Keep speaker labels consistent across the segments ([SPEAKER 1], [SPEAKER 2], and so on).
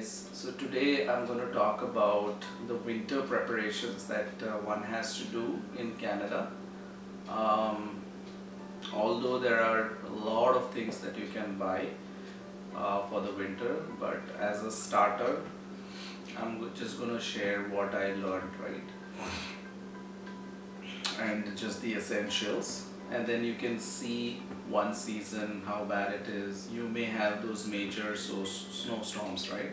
[SPEAKER 1] guys. So today I'm going to talk about the winter preparations that one has to do in Canada. Um, Although there are a lot of things that you can buy for the winter, but as a starter, just going to share what I learned, right? And just the essentials. And then you can see one season how bad it is. You may have those major snowstorms, right?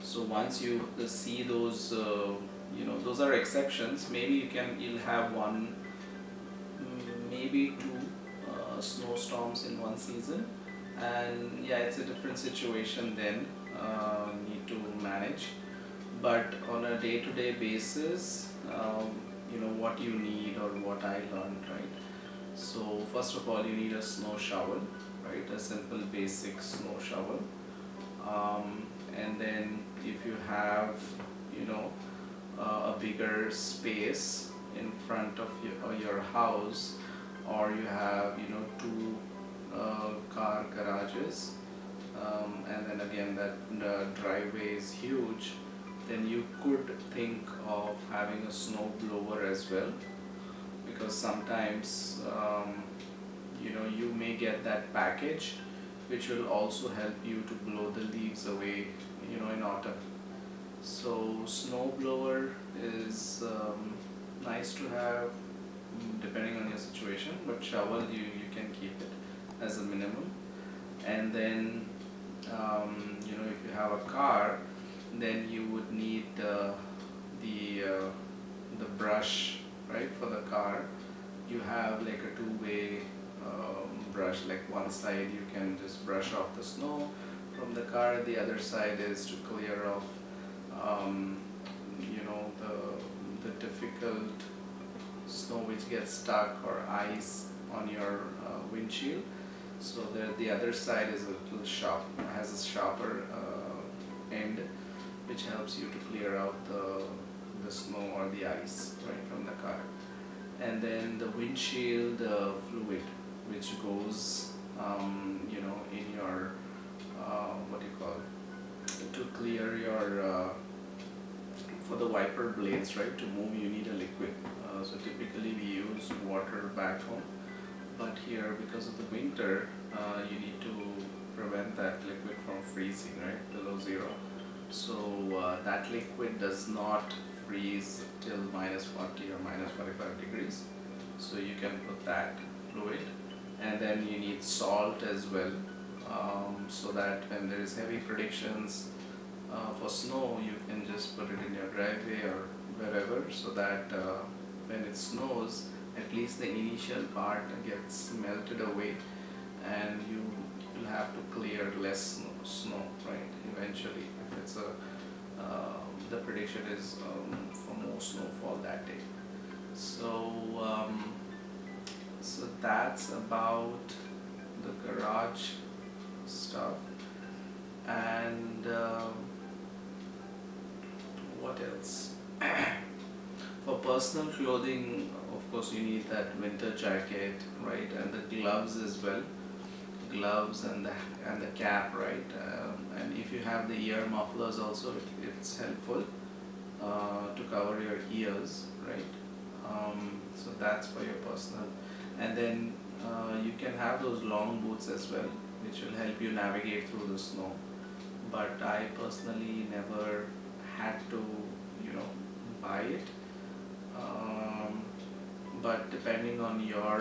[SPEAKER 1] So once you see those, those are exceptions. Maybe you'll have one, maybe two snowstorms in one season, and yeah, it's a different situation then. Need to manage, but on a day-to-day basis, what you need or what I learned, right? So first of all, you need a snow shovel, right? A simple basic snow shovel. And then if you have, you know, a bigger space in front of your house, or you have, two car garages, and then again that the driveway is huge, then you could think of having a snow blower as well, because sometimes you may get that package which will also help you to blow the leaves away, in autumn. So snow blower is nice to have, depending on your situation, but shovel you can keep it as a minimum. And then if you have a car, then you would need the brush, right, for the car. You have like a two-way brush. Like one side you can just brush off the snow from the car, the other side is to clear off the difficult snow which gets stuck, or ice on your windshield. So the other side is a little sharp, has a sharper end, which helps you to clear out the snow or the ice, right, from the car. And then the windshield fluid, which goes in your what do you call it, to clear your for the wiper blades, right, to move you need a liquid. So typically we use water back home, but here, because of the winter, you need to prevent that liquid from freezing, right, below zero. So that liquid does not freeze till -40 or -45 degrees. So you can put that fluid. And then you need salt as well, so that when there is heavy predictions for snow, you can just put it in your driveway or wherever, so that when it snows, at least the initial part gets melted away, and you'll have to clear less snow, right, eventually, if it's the prediction is for more snowfall that day. So that's about the garage stuff. And what else? For personal clothing, of course, you need that winter jacket, right, and the gloves as well. Gloves and the cap, right? And if you have the ear mufflers also, it's helpful to cover your ears, right? So that's for your personal. And then you can have those long boots as well, which will help you navigate through the snow. But I personally never had to, buy it. But depending on your,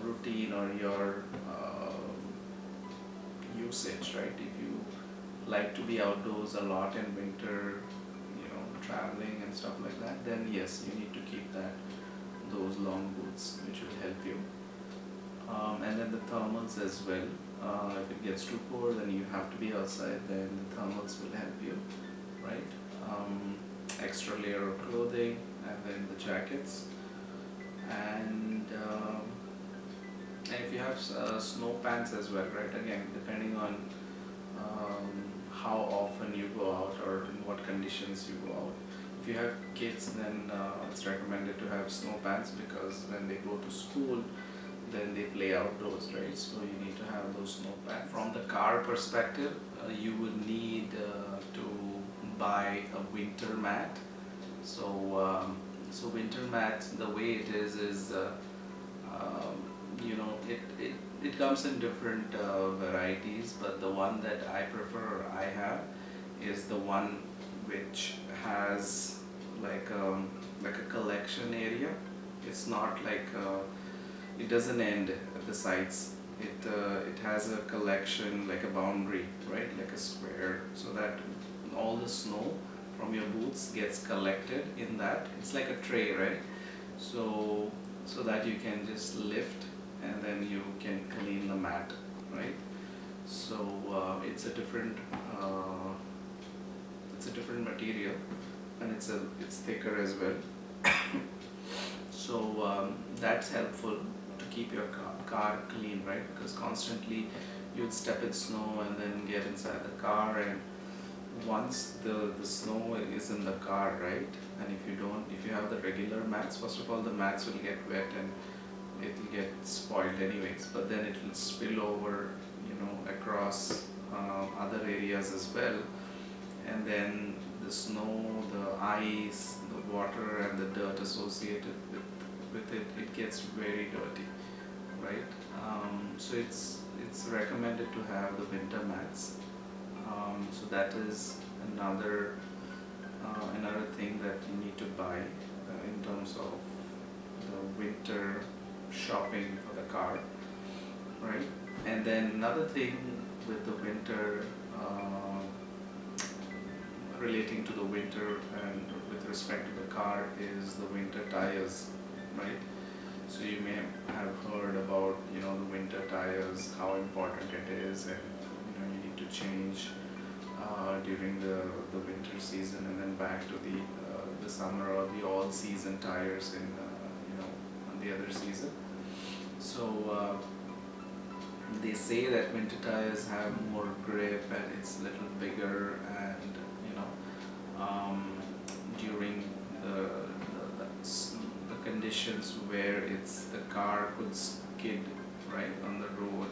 [SPEAKER 1] routine or your usage, right? If you like to be outdoors a lot in winter, traveling and stuff like that, then yes, you need to keep those long boots, which will help you. And then the thermals as well. If it gets too cold and you have to be outside, then the thermals will help you, right? Extra layer of clothing, and then the jackets. And if you have snow pants as well, right? Again, depending on how often you go out or in what conditions you go out. If you have kids, then it's recommended to have snow pants, because when they go to school, then they play outdoors, right? So you need to have those snow pants. From the car perspective, you would need to buy a winter mat. So, so winter mat, the way it is um, it comes in different varieties, but the one that I prefer, I have, is the one which has like like a collection area. It's not like it doesn't end at the sides. It has a collection, like a boundary, right, like a square, so that all the snow from your boots gets collected in that. It's like a tray, right? So so that you can just lift and then you can clean the mat, right? So uh, it's a different material, and it's thicker as well. So that's helpful to keep your car clean, right? Because constantly you'd step in snow and then get inside the car, and once the snow is in the car, right? And if you have the regular mats, first of all, the mats will get wet and it will get spoiled anyways, but then it will spill over, across other areas as well. And then the snow, the ice, the water, and the dirt associated with it, it gets very dirty, right? So it's recommended to have the winter mats. So that is another another thing that you need to buy in terms of the winter shopping for the car, right? And then another thing with the winter, relating to the winter and with respect to the car, is the winter tires, right? So you may have heard about, the winter tires, how important it is, and you need to change during the winter season, and then back to the summer or the all season tires in on the other season. So they say that winter tires have more grip and it's a little bigger, and during the conditions where the car could skid right on the road.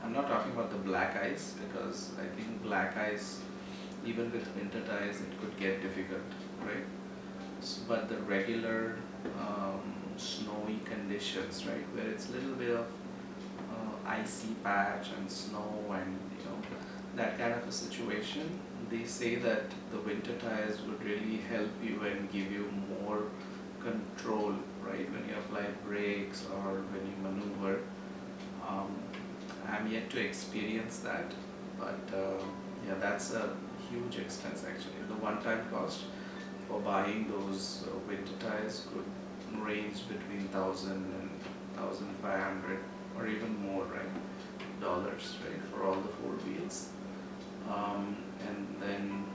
[SPEAKER 1] I'm not talking about the black ice, because I think black ice, even with winter tires, it could get difficult, right? But the regular snowy conditions, right, where it's a little bit of icy patch and snow, and that kind of a situation, they say that the winter tires would really help you and give you more control, right, when you apply brakes or when you maneuver. um, I'm yet to experience that, but yeah, that's a huge expense actually. The one-time cost for buying those winter tires could range between 1,000 and 1,500, or even more, right? Dollars, right, for all the four wheels. And then,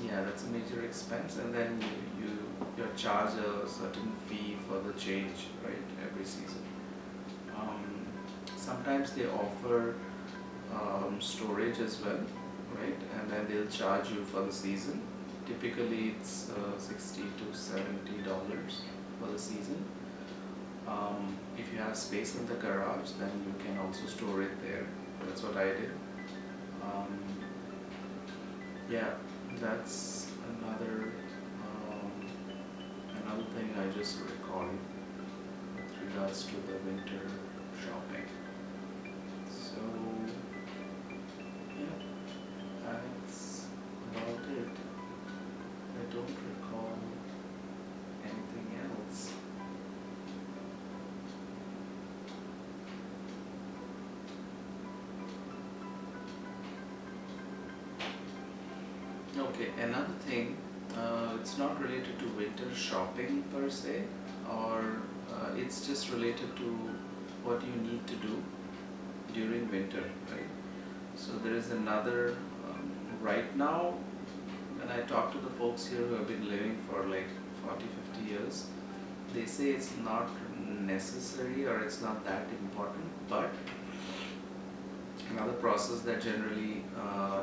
[SPEAKER 1] yeah, that's a major expense. And then you're charged a certain fee for the change, right, every season. Um, Sometimes they offer storage as well, right? And then they'll charge you for the season. Typically, it's $60 to $70 for the season. If you have space in the garage, then you can also store it there. That's what I did. Um, yeah, that's another thing I just recalled with regards to the winter shopping. So yeah, that's about it. I don't recall anything else. Okay, another thing, it's not related to winter shopping per se, or it's just related to what you need to do during winter, right? So there is another, right now, when I talk to the folks here who have been living for like 40, 50 years, they say it's not necessary or it's not that important, but another process that generally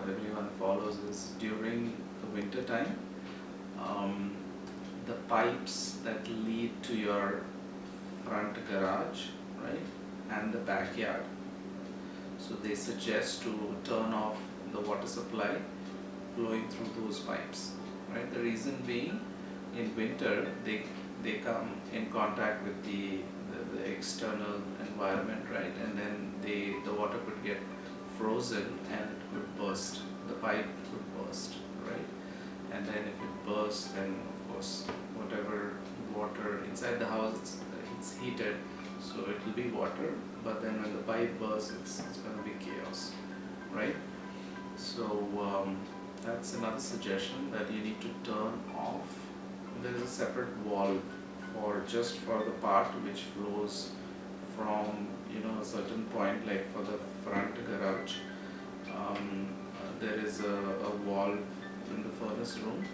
[SPEAKER 1] everyone follows is during the winter time, um, the pipes that lead to your front garage, right, and the backyard. So they suggest to turn off the water supply flowing through those pipes, right? The reason being, in winter they come in contact with the external environment, right? And then the water could get frozen and it could burst. The pipe could burst, right? And then if it bursts, then of course whatever water inside the house, it's heated, so it will be water. But then when the pipe bursts, it's going to be chaos, right? So that's another suggestion, that you need to turn off. There is a separate valve for just for the part which flows from a certain point, like for the front garage. There is a valve in the furnace room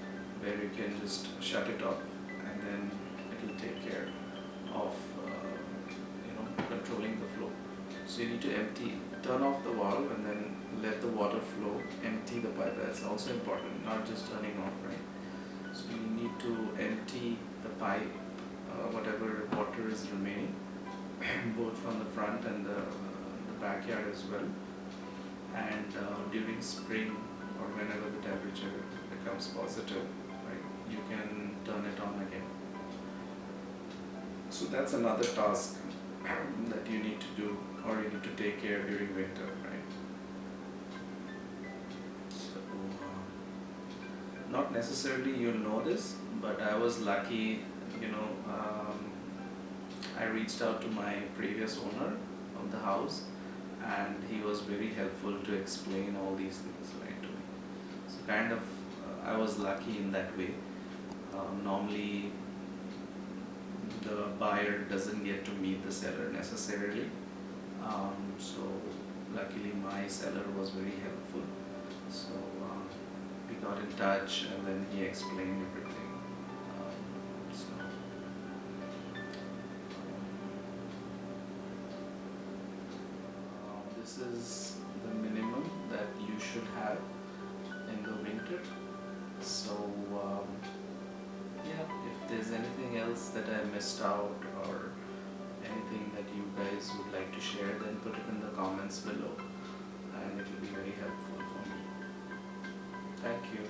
[SPEAKER 1] where you can just shut it off, and then it will take care of controlling the flow. So you need to turn off the valve and then let the water flow, empty the pipe. That's also important, not just turning off, right? So you need to empty the pipe, whatever water is remaining, both from the front and the backyard as well. And during spring, or whenever the temperature becomes positive, right, you can turn it on again. So that's another task that you need to do, or you need to take care during winter, right? So not necessarily you'll know this, but I was lucky, I reached out to my previous owner of the house, and he was very helpful to explain all these things, right, to me. So kind of I was lucky in that way. Normally the buyer doesn't get to meet the seller necessarily, so luckily my seller was very helpful. So we got in touch, and then he explained everything. This is the minimum that you should have in the winter. So yeah, if there's anything else that I missed out, or anything that you guys would like to share, then put it in the comments below, and it will be very helpful for me. Thank you.